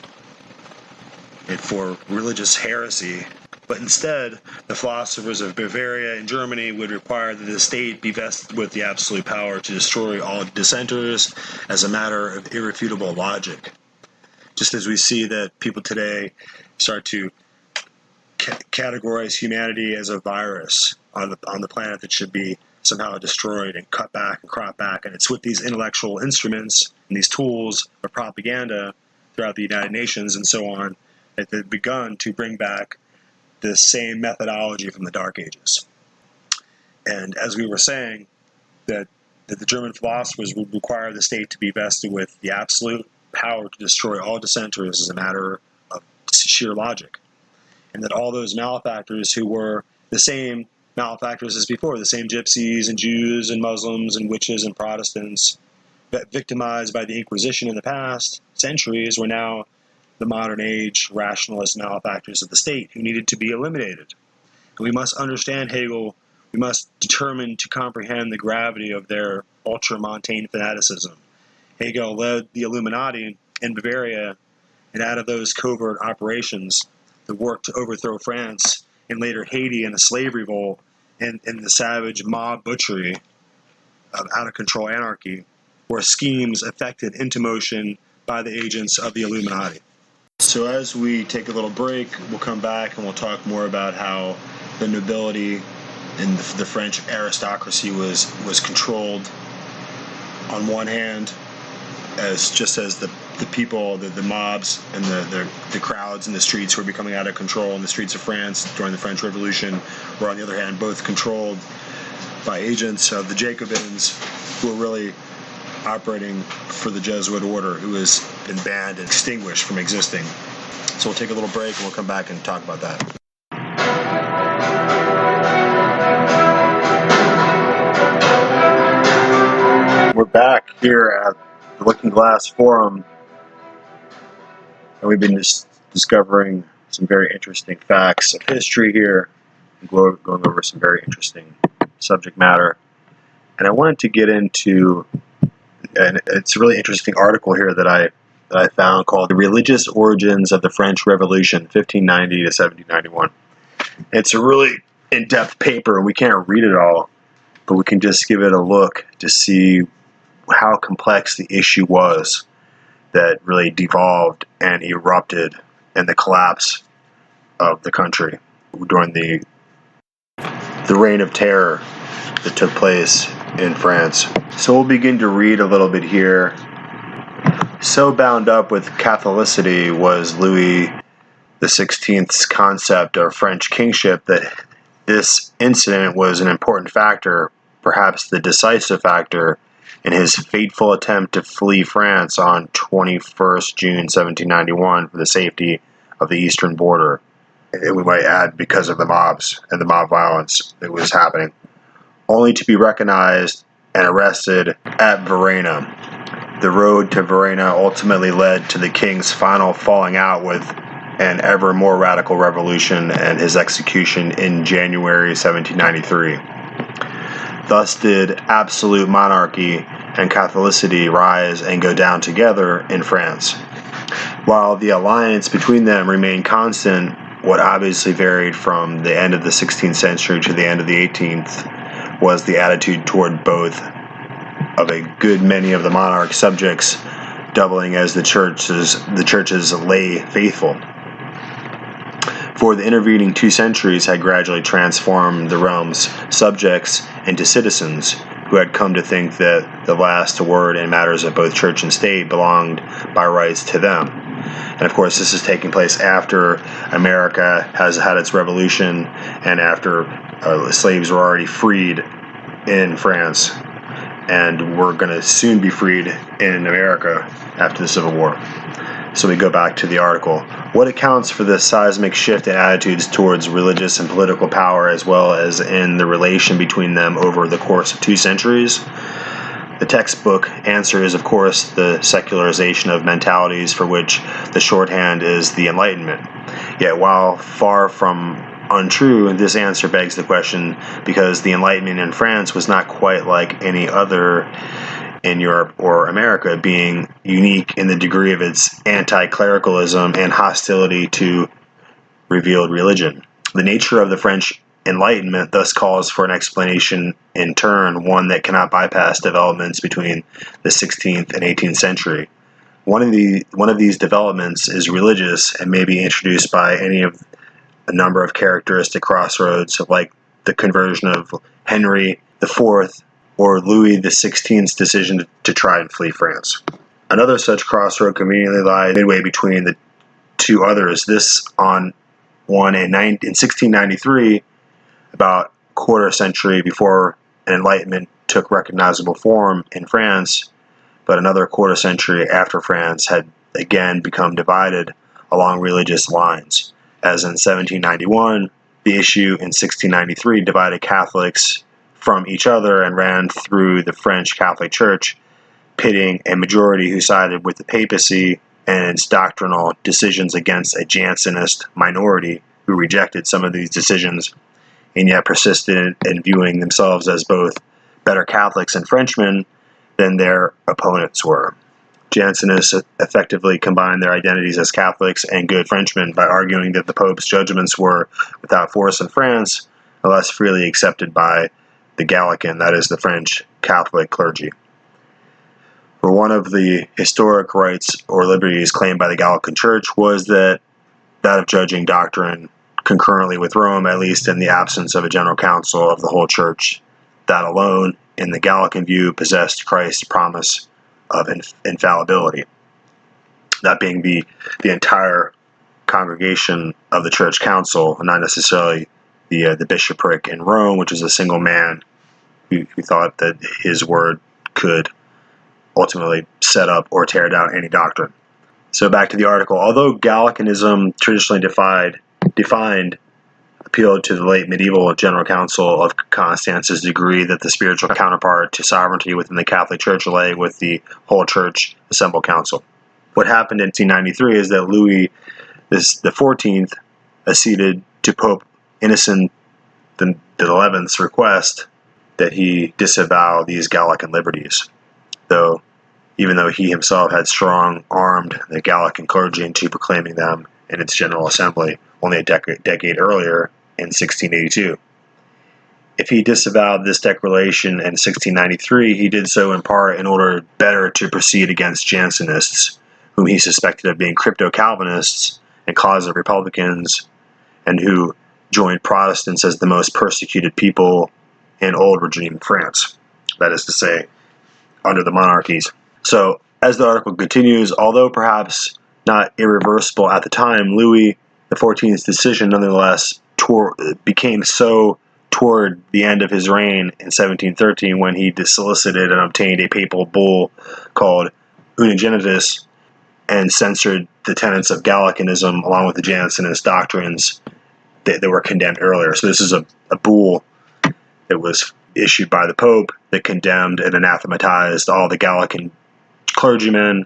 and for religious heresy. But instead, the philosophers of Bavaria and Germany would require that the state be vested with the absolute power to destroy all dissenters as a matter of irrefutable logic. Just as we see that people today start to categorize humanity as a virus on the planet that should be somehow destroyed and cut back and cropped back, and it's with these intellectual instruments and these tools of propaganda throughout the United Nations and so on that they've begun to bring back this same methodology from the Dark Ages. And as we were saying, that the German philosophers would require the state to be vested with the absolute power to destroy all dissenters as a matter of sheer logic. And that all those malefactors who were the same malefactors as before, the same gypsies and Jews and Muslims and witches and Protestants, victimized by the Inquisition in the past centuries, were now the modern age rationalist malefactors of the state who needed to be eliminated. And we must understand Hegel. We must determine to comprehend the gravity of their ultramontane fanaticism. Hegel led the Illuminati in Bavaria, and out of those covert operations, the work to overthrow France and later Haiti in a slave-revolt and the savage mob butchery of out-of-control anarchy were schemes effected into motion by the agents of the Illuminati. So as we take a little break, we'll come back and we'll talk more about how the nobility and the French aristocracy was controlled on one hand, as the people, the mobs and the crowds in the streets were becoming out of control in the streets of France during the French Revolution, were on the other hand both controlled by agents of the Jacobins who were really operating for the Jesuit order, who has been banned and extinguished from existing. So we'll take a little break and we'll come back and talk about that. We're back here at the Looking Glass Forum, and we've been just discovering some very interesting facts of history here, and going over some very interesting subject matter. And I wanted to get into, and it's a really interesting article here that I found called "The Religious Origins of the French Revolution, 1590 to 1791." It's a really in-depth paper, and we can't read it all, but we can just give it a look to see how complex the issue was that really devolved and erupted in the collapse of the country during the reign of terror that took place in France. So we'll begin to read a little bit here. So bound up with Catholicity was Louis XVI's concept of French kingship that this incident was an important factor, perhaps the decisive factor, in his fateful attempt to flee France on 21st June 1791 for the safety of the eastern border. And we might add, because of the mobs and the mob violence that was happening, only to be recognized and arrested at Varennes. The road to Varennes ultimately led to the king's final falling out with an ever more radical revolution and his execution in January 1793. Thus did absolute monarchy and Catholicity rise and go down together in France. While the alliance between them remained constant, what obviously varied from the end of the 16th century to the end of the 18th was the attitude toward both of a good many of the monarch's subjects, doubling as the church's lay faithful. For the intervening 2 centuries had gradually transformed the realm's subjects into citizens who had come to think that the last word in matters of both church and state belonged by rights to them. And of course, this is taking place after America has had its revolution and after slaves were already freed in France and were going to soon be freed in America after the Civil War. So we go back to the article. What accounts for this seismic shift in attitudes towards religious and political power, as well as in the relation between them over the course of 2 centuries? The textbook answer is, of course, the secularization of mentalities, for which the shorthand is the Enlightenment. Yet while far from untrue, this answer begs the question because the Enlightenment in France was not quite like any other in Europe or America, being unique in the degree of its anti-clericalism and hostility to revealed religion. The nature of the French Enlightenment thus calls for an explanation in turn, one that cannot bypass developments between the 16th and 18th century. One of these developments is religious and may be introduced by any of a number of characteristic crossroads, like the conversion of Henry IV or Louis XVI's decision to try and flee France. Another such crossroad conveniently lies midway between the two others. This on one in 1693, about a quarter century before an enlightenment took recognizable form in France, but another quarter century after France had again become divided along religious lines. As in 1791, the issue in 1693 divided Catholics from each other and ran through the French Catholic Church, pitting a majority who sided with the papacy and its doctrinal decisions against a Jansenist minority who rejected some of these decisions and yet persisted in viewing themselves as both better Catholics and Frenchmen than their opponents were. Jansenists effectively combined their identities as Catholics and good Frenchmen by arguing that the Pope's judgments were without force in France, unless freely accepted by the Gallican, that is, the French Catholic clergy. For one of the historic rights or liberties claimed by the Gallican Church was that of judging doctrine concurrently with Rome, at least in the absence of a general council of the whole Church. That alone, in the Gallican view, possessed Christ's promise of infallibility. That being the entire congregation of the Church Council, not necessarily the bishopric in Rome, which is a single man who thought that his word could ultimately set up or tear down any doctrine. So back to the article. Although Gallicanism traditionally appealed to the late medieval General Council of Constance's degree that the spiritual counterpart to sovereignty within the Catholic Church lay with the whole Church Assembled Council. What happened in 1893 is that Louis XIV acceded to Pope Innocent XI's request that he disavow these Gallican liberties, even though he himself had strong-armed the Gallican clergy into proclaiming them in its General Assembly only a decade earlier in 1682. If he disavowed this declaration in 1693, he did so in part in order better to proceed against Jansenists, whom he suspected of being crypto-Calvinists and closet Republicans, and who joined Protestants as the most persecuted people in old regime France, that is to say, under the monarchies. So, as the article continues, although perhaps not irreversible at the time, Louis XIV's decision nonetheless became so toward the end of his reign in 1713 when he solicited and obtained a papal bull called Unigenitus and censored the tenets of Gallicanism along with the Jansenist doctrines that were condemned earlier. So this is a bull that was issued by the Pope that condemned and anathematized all the Gallican clergymen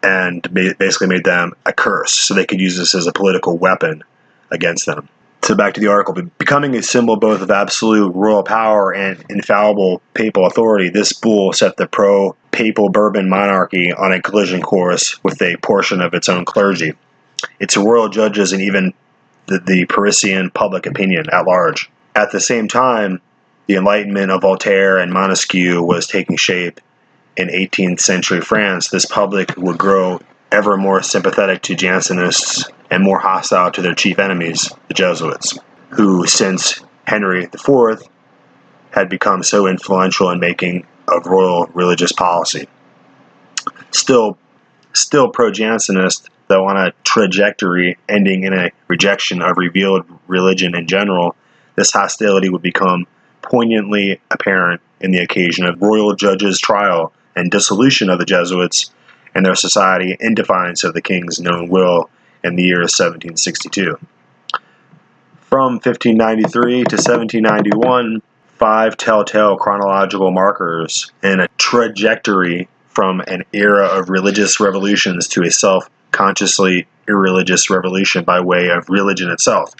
and basically made them a curse so they could use this as a political weapon against them. So back to the article. Becoming a symbol both of absolute royal power and infallible papal authority, this bull set the pro-papal Bourbon monarchy on a collision course with a portion of its own clergy, its royal judges, and even the Parisian public opinion at large. At the same time, the Enlightenment of Voltaire and Montesquieu was taking shape in 18th century France. This public would grow ever more sympathetic to Jansenists and more hostile to their chief enemies, the Jesuits, who, since Henry IV, had become so influential in making of royal religious policy. Still pro-Jansenist, though on a trajectory ending in a rejection of revealed religion in general, this hostility would become poignantly apparent in the occasion of royal judges' trial and dissolution of the Jesuits and their society in defiance of the king's known will in the year 1762. From 1593 to 1791, 5 telltale chronological markers in a trajectory from an era of religious revolutions to a self-consciously irreligious revolution by way of religion itself.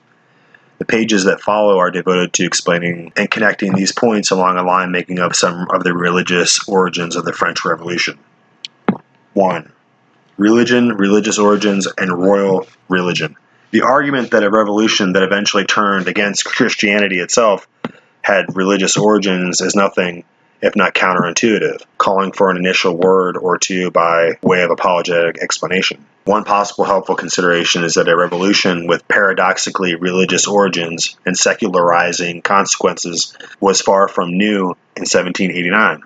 The pages that follow are devoted to explaining and connecting these points along a line making of some of the religious origins of the French Revolution. 1. Religion, religious origins, and royal religion. The argument that a revolution that eventually turned against Christianity itself had religious origins is nothing if not counterintuitive, calling for an initial word or two by way of apologetic explanation. One possible helpful consideration is that a revolution with paradoxically religious origins and secularizing consequences was far from new in 1789.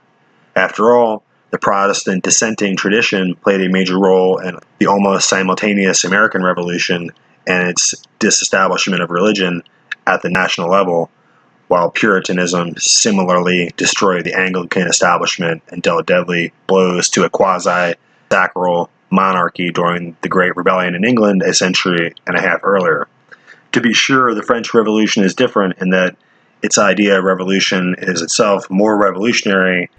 After all, the Protestant dissenting tradition played a major role in the almost simultaneous American Revolution and its disestablishment of religion at the national level, while Puritanism similarly destroyed the Anglican establishment and dealt deadly blows to a quasi-sacral monarchy during the Great Rebellion in England a century and a half earlier. To be sure, the French Revolution is different in that its idea of revolution is itself more revolutionary,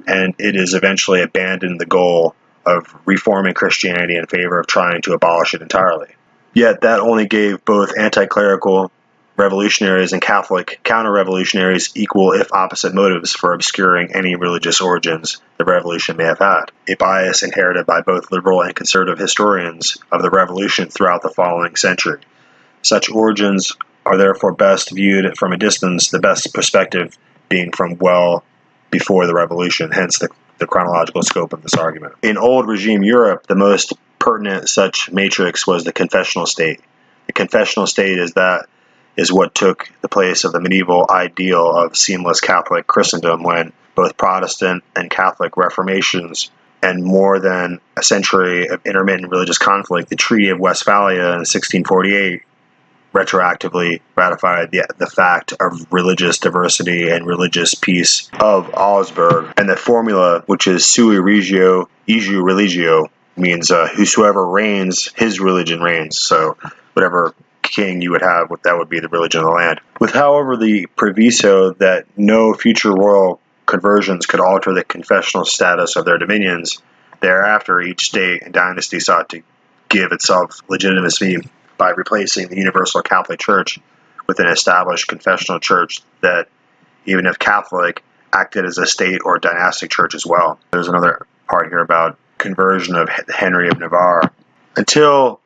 and it is eventually abandoned the goal of reforming Christianity in favor of trying to abolish it entirely. Yet that only gave both anti-clerical revolutionaries and Catholic counter-revolutionaries equal, if opposite, motives for obscuring any religious origins the revolution may have had, a bias inherited by both liberal and conservative historians of the revolution throughout the following century. Such origins are therefore best viewed from a distance, the best perspective being from well before the revolution, hence the chronological scope of this argument. In old regime Europe, the most pertinent such matrix was the confessional state. The confessional state is what took the place of the medieval ideal of seamless Catholic Christendom when both Protestant and Catholic reformations and more than a century of intermittent religious conflict, the Treaty of Westphalia in 1648 retroactively ratified the fact of religious diversity and religious peace of Augsburg, and the formula, which is sui regio, igiu religio, means whosoever reigns, his religion reigns. So whatever king you would have, that would be the religion of the land. With, however, the proviso that no future royal conversions could alter the confessional status of their dominions, thereafter each state and dynasty sought to give itself legitimacy by replacing the universal Catholic Church with an established confessional church that, even if Catholic, acted as a state or dynastic church as well. There's another part here about conversion of Henry of Navarre. Until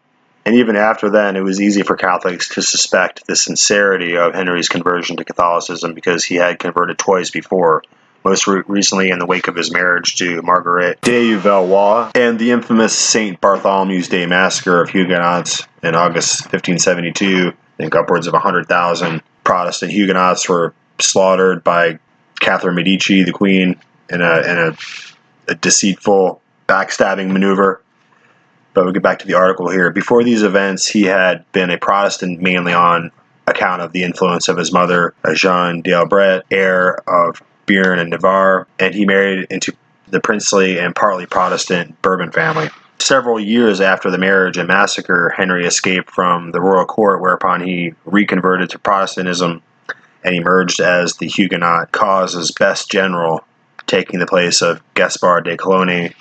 and even after then, it was easy for Catholics to suspect the sincerity of Henry's conversion to Catholicism because he had converted twice before, most recently in the wake of his marriage to Marguerite de Valois and the infamous St. Bartholomew's Day massacre of Huguenots in August 1572. I think upwards of 100,000 Protestant Huguenots were slaughtered by Catherine Medici, the Queen, in a deceitful backstabbing maneuver. But we'll get back to the article here. Before these events, he had been a Protestant mainly on account of the influence of his mother, Jeanne d'Albret, heir of Béarn and Navarre, and he married into the princely and partly Protestant Bourbon family. Several years after the marriage and massacre, Henry escaped from the royal court, whereupon he reconverted to Protestantism and emerged as the Huguenot cause's best general, taking the place of Gaspard de Coligny,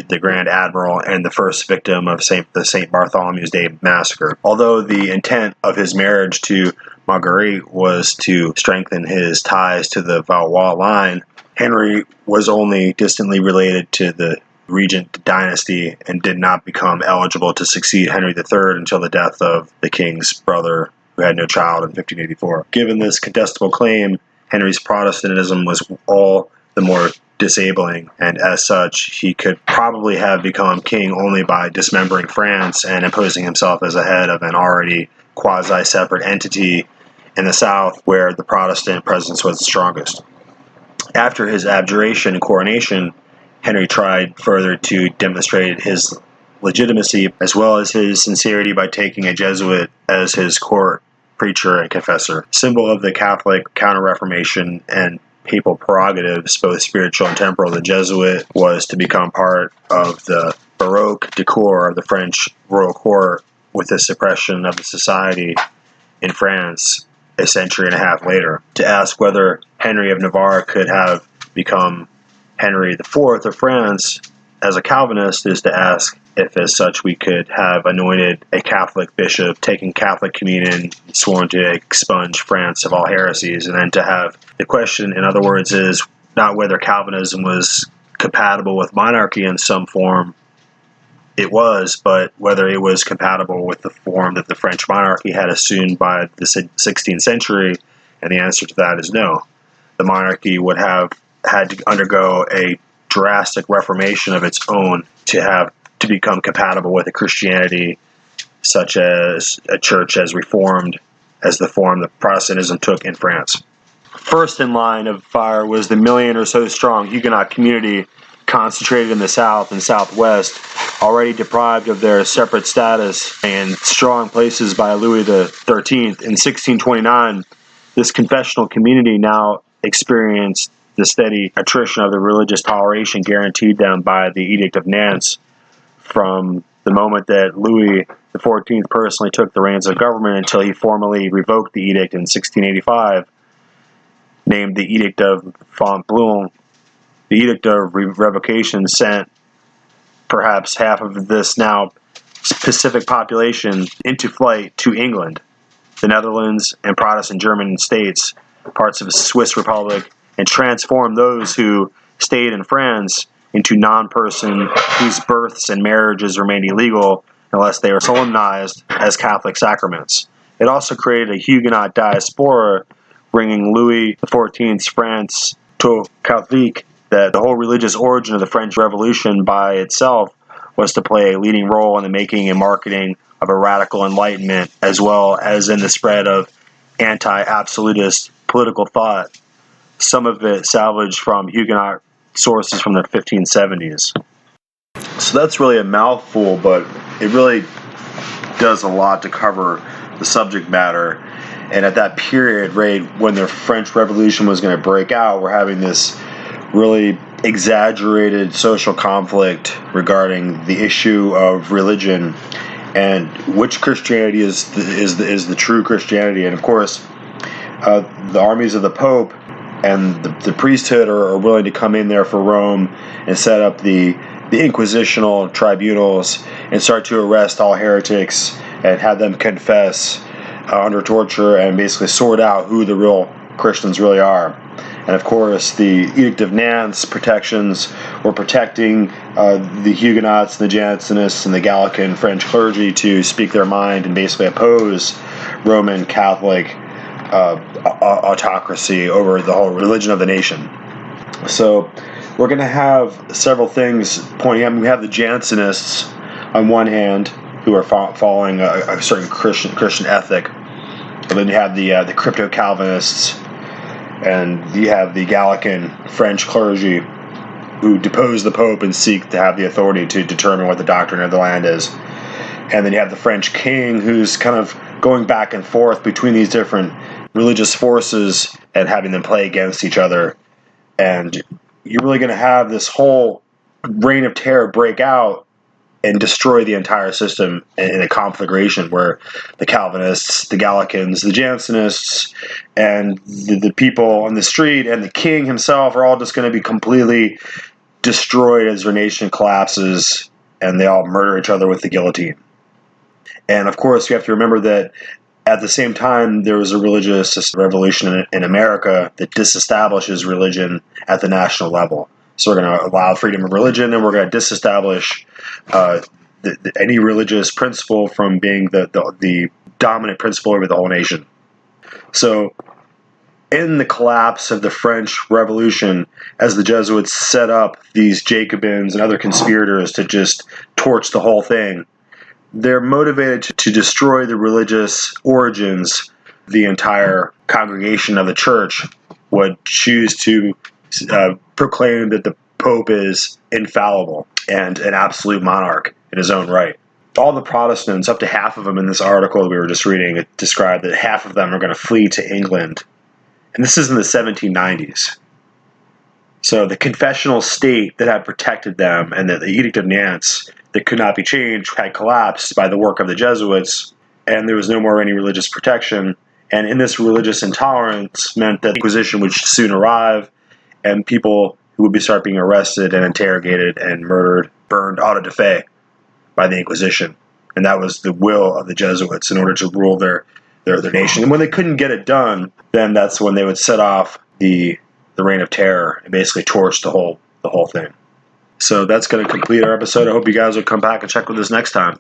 the Grand Admiral and the first victim of the St. Bartholomew's Day massacre. Although the intent of his marriage to Marguerite was to strengthen his ties to the Valois line, Henry was only distantly related to the regent dynasty and did not become eligible to succeed Henry III until the death of the king's brother, who had no child, in 1584. Given this contestable claim, Henry's Protestantism was all the more disabling, and as such, he could probably have become king only by dismembering France and imposing himself as a head of an already quasi-separate entity in the south where the Protestant presence was the strongest. After his abjuration and coronation, Henry tried further to demonstrate his legitimacy as well as his sincerity by taking a Jesuit as his court preacher and confessor. Symbol of the Catholic Counter-Reformation and papal prerogatives, both spiritual and temporal, the Jesuit was to become part of the Baroque decor of the French royal court with the suppression of the society in France a century and a half later. To ask whether Henry of Navarre could have become Henry IV of France as a Calvinist is to ask if, as such, we could have anointed a Catholic bishop, taken Catholic communion, sworn to expunge France of all heresies, and then to have the question, in other words, is not whether Calvinism was compatible with monarchy in some form. It was, but whether it was compatible with the form that the French monarchy had assumed by the 16th century, and the answer to that is no. The monarchy would have had to undergo a drastic reformation of its own to become compatible with a Christianity such as a church as reformed as the form that Protestantism took in France. First in line of fire was the million or so strong Huguenot community concentrated in the South and Southwest, already deprived of their separate status and strong places by Louis XIII. In 1629, this confessional community now experienced the steady attrition of the religious toleration guaranteed them by the Edict of Nantes from the moment that Louis XIV personally took the reins of government until he formally revoked the edict in 1685, named the Edict of Fontainebleau. The Edict of Revocation sent perhaps half of this now Pacific population into flight to England, the Netherlands, and Protestant German states, parts of the Swiss Republic, and transformed those who stayed in France into non-person whose births and marriages remained illegal unless they were solemnized as Catholic sacraments. It also created a Huguenot diaspora, bringing Louis XIV's France to Catholic. That the whole religious origin of the French Revolution by itself was to play a leading role in the making and marketing of a radical enlightenment, as well as in the spread of anti-absolutist political thought, some of it salvaged from Huguenot sources from the 1570s. So that's really a mouthful, but it really does a lot to cover the subject matter. And at that period, right, when the French Revolution was going to break out, we're having this really exaggerated social conflict regarding the issue of religion and which Christianity is the true Christianity. And of course, the armies of the Pope and the priesthood are willing to come in there for Rome and set up the inquisitional tribunals and start to arrest all heretics and have them confess under torture and basically sort out who the real Christians really are. And of course, the Edict of Nantes protections were protecting the Huguenots, the Jansenists, and the Gallican French clergy to speak their mind and basically oppose Roman Catholic autocracy over the whole religion of the nation. So we're going to have several things pointing out. We have the Jansenists on one hand, who are following a certain Christian ethic. And then you have the crypto-Calvinists, and you have the Gallican French clergy who depose the Pope and seek to have the authority to determine what the doctrine of the land is. And then you have the French king who's kind of going back and forth between these different religious forces and having them play against each other. And you're really going to have this whole reign of terror break out and destroy the entire system in a conflagration where the Calvinists, the Gallicans, the Jansenists, and the people on the street and the king himself are all just going to be completely destroyed as their nation collapses and they all murder each other with the guillotine. And of course, you have to remember that at the same time, there was a religious revolution in America that disestablishes religion at the national level. So we're going to allow freedom of religion, and we're going to disestablish any religious principle from being the dominant principle over the whole nation. So in the collapse of the French Revolution, as the Jesuits set up these Jacobins and other conspirators to just torch the whole thing, they're motivated to destroy the religious origins. The entire congregation of the church would choose to proclaim that the Pope is infallible and an absolute monarch in his own right. All the Protestants, up to half of them in this article that we were just reading, it described that half of them are going to flee to England. And this is in the 1790s. So the confessional state that had protected them and the Edict of Nantes that could not be changed had collapsed by the work of the Jesuits, and there was no more any religious protection. And in this religious intolerance meant that the Inquisition would soon arrive, and people who people would start being arrested and interrogated and murdered, burned auto da fe by the Inquisition. And that was the will of the Jesuits in order to rule their nation. And when they couldn't get it done, then that's when they would set off the reign of terror and basically torch the whole thing. So that's going to complete our episode. I hope you guys will come back and check with us next time.